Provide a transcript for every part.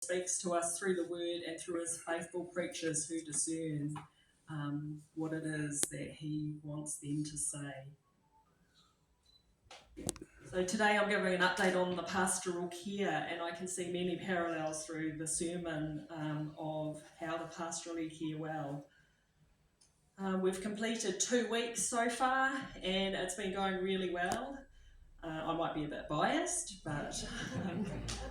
speaks to us through the word and through his faithful preachers who discern what it is that he wants them to say. So today I'm giving an update on the pastoral care, and I can see many parallels through the sermon of how to pastorally care well. We've completed 2 weeks so far, and it's been going really well. I might be a bit biased, but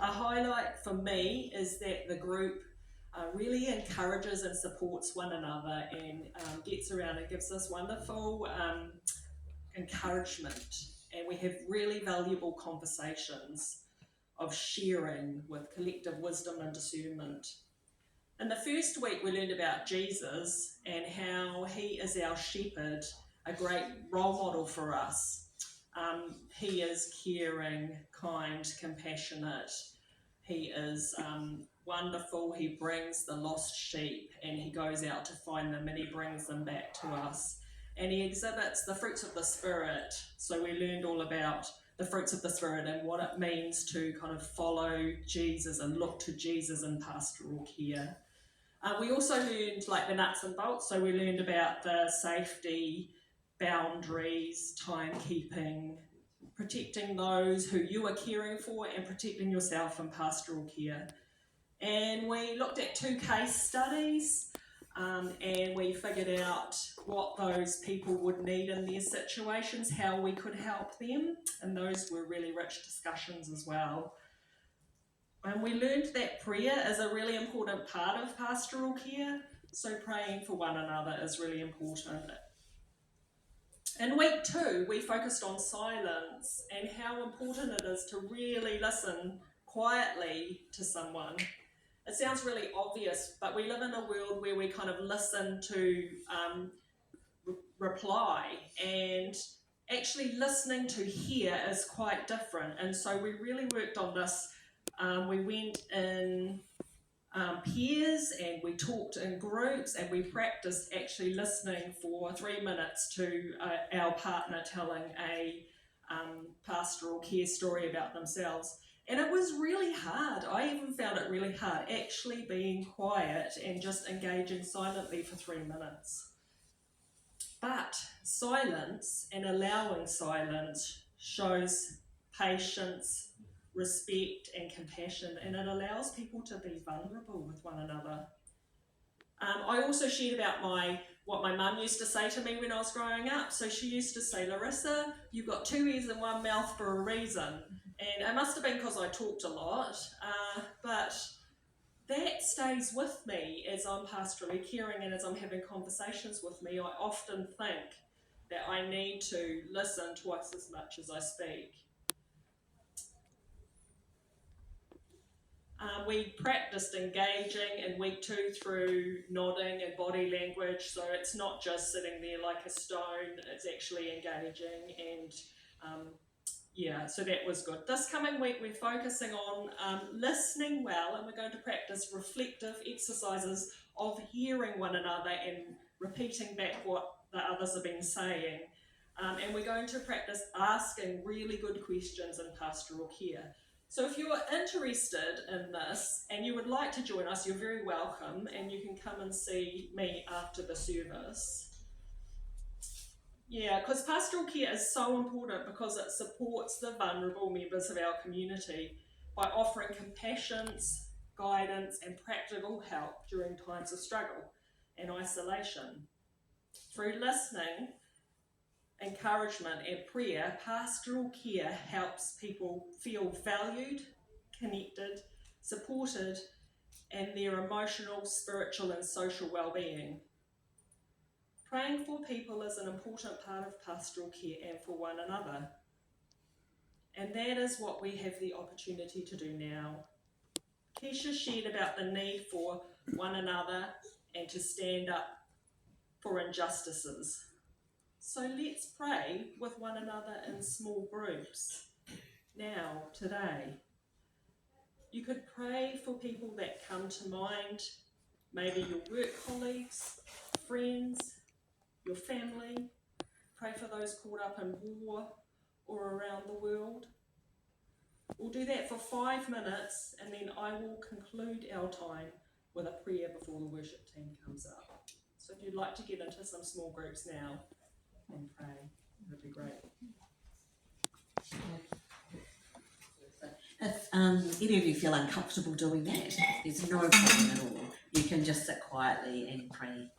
a highlight for me is that the group really encourages and supports one another and gets around and gives us wonderful encouragement. And we have really valuable conversations of sharing with collective wisdom and discernment. In the first week, we learned about Jesus and how he is our shepherd, a great role model for us. He is caring, kind, compassionate. He is wonderful. He brings the lost sheep and he goes out to find them and he brings them back to us. And he exhibits the fruits of the Spirit. So we learned all about the fruits of the Spirit and what it means to kind of follow Jesus and look to Jesus in pastoral care. We also learned like the nuts and bolts. So we learned about the safety, boundaries, timekeeping, protecting those who you are caring for and protecting yourself in pastoral care. And we looked at 2 case studies and we figured out what those people would need in their situations, how we could help them, and those were really rich discussions as well. And we learned that prayer is a really important part of pastoral care, so praying for one another is really important. In week 2, we focused on silence and how important it is to really listen quietly to someone. It sounds really obvious, but we live in a world where we kind of listen to reply, and actually listening to hear is quite different. And so we really worked on this. We went in peers and we talked in groups and we practiced actually listening for 3 minutes to our partner telling a pastoral care story about themselves. And it was really hard. I even found it really hard actually being quiet and just engaging silently for 3 minutes. But silence and allowing silence shows patience, respect and compassion, and it allows people to be vulnerable with one another. I also shared about what my mum used to say to me when I was growing up. So she used to say, Larissa, you've got 2 ears and 1 mouth for a reason. And it must have been because I talked a lot, but that stays with me as I'm pastorally caring and as I'm having conversations with me. I often think that I need to listen twice as much as I speak. We practiced engaging in week 2 through nodding and body language, so it's not just sitting there like a stone, it's actually engaging, and so that was good. This coming week we're focusing on listening well, and we're going to practice reflective exercises of hearing one another and repeating back what the others have been saying. And we're going to practice asking really good questions in pastoral care. So if you're interested in this and you would like to join us, you're very welcome, and you can come and see me after the service. Yeah, because pastoral care is so important because it supports the vulnerable members of our community by offering compassion, guidance and practical help during times of struggle and isolation. Through listening, encouragement and prayer, pastoral care helps people feel valued, connected, supported, and their emotional, spiritual and social well-being. Praying for people is an important part of pastoral care and for one another. And that is what we have the opportunity to do now. Keisha shared about the need for one another and to stand up for injustices. So let's pray with one another in small groups. Now, today, you could pray for people that come to mind, maybe your work colleagues, friends, your family. Pray for those caught up in war or around the world. We'll do that for 5 minutes, and then I will conclude our time with a prayer before the worship team comes up. So if you'd like to get into some small groups now and pray, that'd be great. If any of you feel uncomfortable doing that, there's no problem at all. You can just sit quietly and pray